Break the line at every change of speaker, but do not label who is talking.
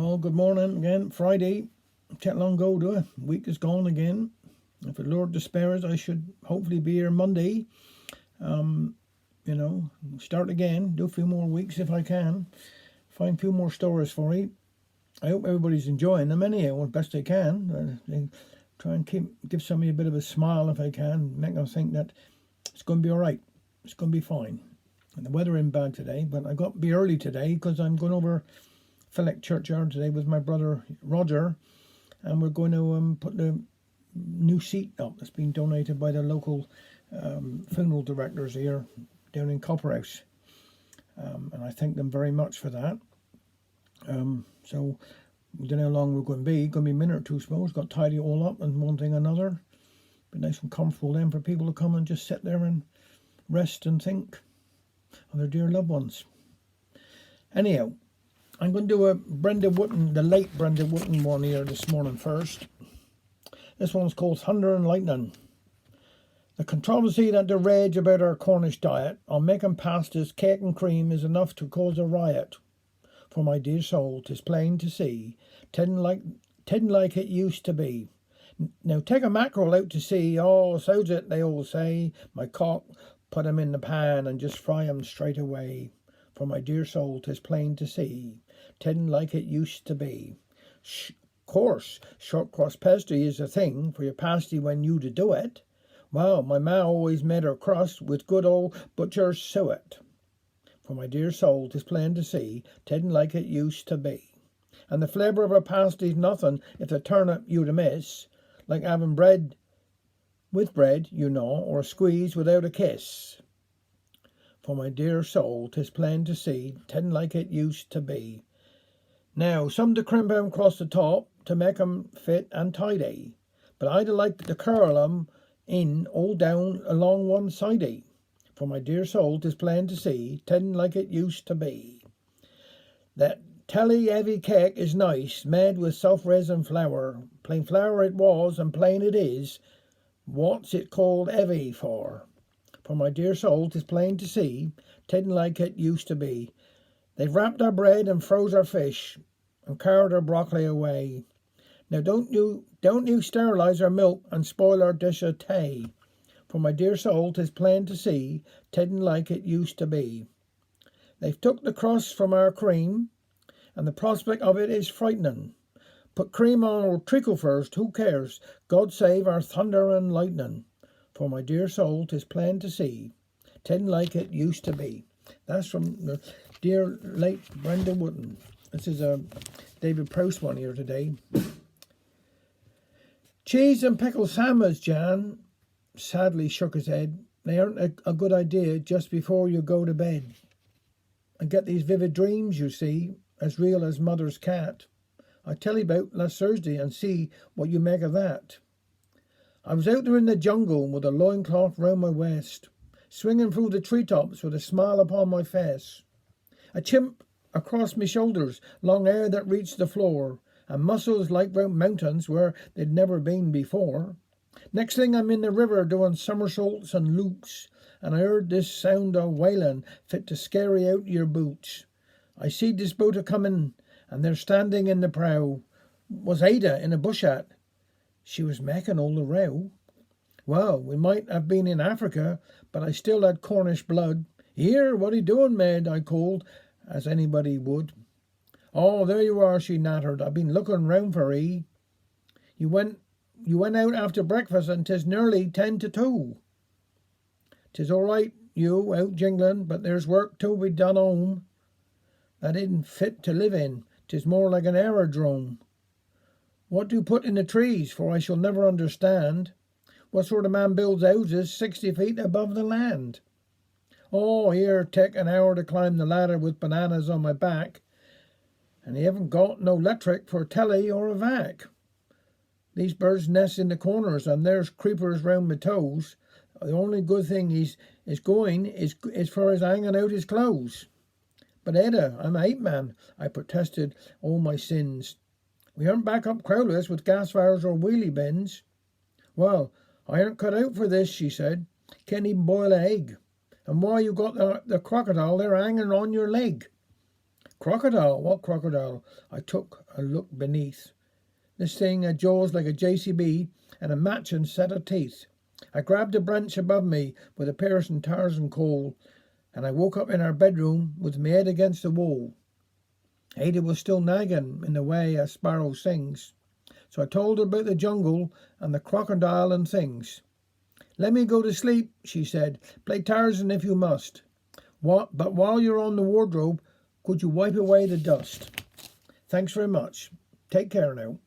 Well, good morning again. Friday. Can't long go, do it? Week is gone again. If the Lord despairs, I should hopefully be here Monday. Start again. Do a few more weeks if I can. Find a few more stories for you. I hope everybody's enjoying them anyhow, as best I can. Try and give somebody a bit of a smile if I can. Make them think that it's going to be all right. It's going to be fine. And the weather ain't bad today, but I got to be early today because I'm going over Dialect churchyard today with my brother Roger, and we're going to put the new seat up that's been donated by the local funeral directors here down in Copperhouse, and I thank them very much for that. So we don't know how long we're going to be. Going to be a minute or two, I suppose. Got to tidy it all up and one thing or another. Be nice and comfortable then for people to come and just sit there and rest and think of their dear loved ones. Anyhow, I'm going to do a Brenda Wooten, the late Brenda Wooten one here this morning first. This one's called Thunder and Lightning. The controversy that there rage about our Cornish diet on making pastas, cake and cream is enough to cause a riot. For my dear soul, 'tis plain to see, tidden like it used to be. Now take a mackerel out to sea, oh, so's it, they all say. My cock, put 'em in the pan and just fry 'em straight away. For my dear soul, 'tis plain to see, tidden like it used to be. Course, short cross pesty is a thing for your pasty when you to do it. Well, my ma always made her crust with good old butcher's suet. For my dear soul, 'tis plain to see, tidden like it used to be. And the flavour of a pasty's nothing if the turnip you to miss, like having bread with bread, you know, or a squeeze without a kiss. For my dear soul, 'tis plain to see, tidden like it used to be. Now, some to crimp 'em across the top to make 'em fit and tidy, but I'd like to curl 'em in all down along one sidey. For my dear soul, 'tis plain to see, tidden like it used to be. That telly heavy cake is nice, made with soft resin flour. Plain flour it was, and plain it is. What's it called heavy for? For my dear soul, 'tis plain to see, tidden like it used to be. They've wrapped our bread and froze our fish, and carried our broccoli away. Now don't you sterilize our milk and spoil our dish of tea. For my dear soul, 'tis plain to see, tidden like it used to be. They've took the crust from our cream, and the prospect of it is frightening. Put cream on or treacle first, who cares? God save our thunder and lightning. For my dear soul, 'tis plain to see, tidden like it used to be. That's from the dear late Brenda Wooten. This is a David Prowse one here today. Cheese and pickled salmons, Jan sadly shook his head. They aren't a good idea just before you go to bed. I get these vivid dreams, you see, as real as mother's cat. I tell you about last Thursday and see what you make of that. I was out there in the jungle with a loincloth round my waist, swinging through the treetops with a smile upon my face. A chimp across me shoulders, long hair that reached the floor, and muscles like round mountains where they'd never been before. Next thing I'm in the river doing somersaults and loops, and I heard this sound of wailing fit to scare out your boots. I seed this boat a-comin', and they're standing in the prow. Was Ada in a bush hat? She was making all the row. Well, we might have been in Africa, but I still had Cornish blood. Here, what are you doing, Med? I called, as anybody would. Oh, there you are, she nattered. I've been looking round for 'ee. You went out after breakfast, and 'tis nearly 10 to 2. 'Tis all right, you out jingling, but there's work to be done home. That isn't fit to live in. 'Tis more like an aerodrome. What do you put in the trees? For I shall never understand. What sort of man builds houses 60 feet above the land? Oh, here, take an hour to climb the ladder with bananas on my back, and you haven't got no electric for a telly or a vac. These birds nest in the corners, and there's creepers round my toes. The only good thing is for his hanging out his clothes. But Ada, I'm a ape man, I protested all my sins. We aren't back up Crowless with gas fires or wheelie bins. Well, I aren't cut out for this, she said. Can't even boil an egg. And why you got the crocodile there hanging on your leg? Crocodile? What crocodile? I took a look beneath. This thing had jaws like a JCB and a matching set of teeth. I grabbed a branch above me with a piercing Tarzan call, and I woke up in our bedroom with my head against the wall. Ada was still nagging in the way a sparrow sings, so I told her about the jungle and the crocodile and things. Let me go to sleep, she said. Play Tarzan if you must. But while you're on the wardrobe, could you wipe away the dust? Thanks very much. Take care now.